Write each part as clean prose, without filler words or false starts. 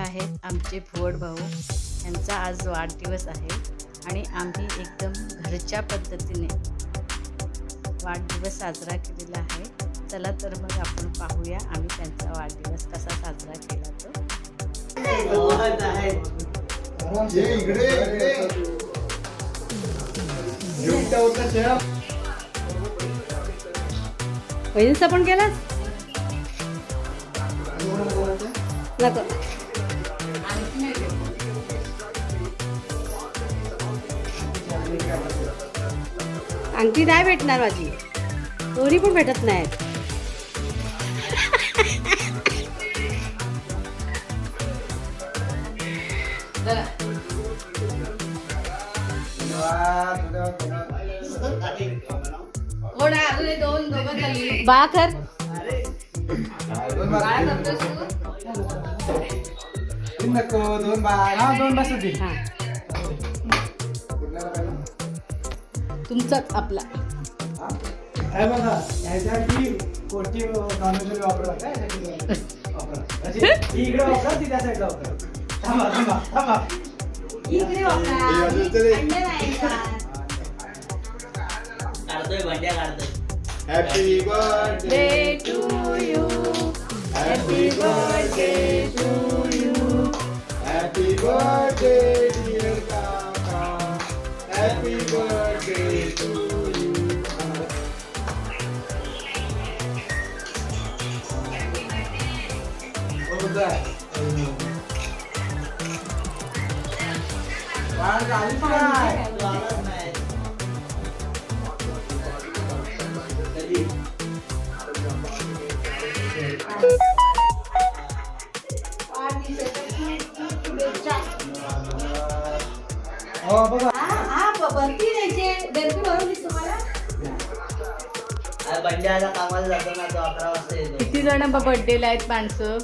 आहेत आमचे भुवड भाऊ. यांचा आज वाढदिवस आहे आणि आम्ही एकदम घरच्या पद्धतीने वाढदिवस साजरा केलेला आहे. चला तर मग आपण पाहूया आम्ही त्यांचा वाढदिवस कसा साजरा केला तो. वहिनीचा पण केलास अंगठी नाही भेटणार माझी, दोन्ही पण भेटत नाहीत. बा कर तुमचाच आपला कोणती वापरा काय इकडे वापरा ती त्या साईडला वापरा. थांबा थांबा थांबा काढतोय भांड्या काढतोय. Happy birthday to you, happy birthday to you, happy birthday dear काका, हॅपी बर्थडे टू यू. बंड्याला कामाला जातो ना तो 11 वाजता येतो. किती जण बर्थडेला आहेत माणसं.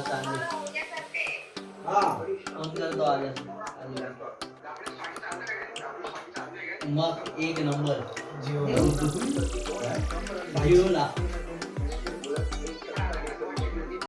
चांगली अंकल तो आला मग एक नंबर जीवला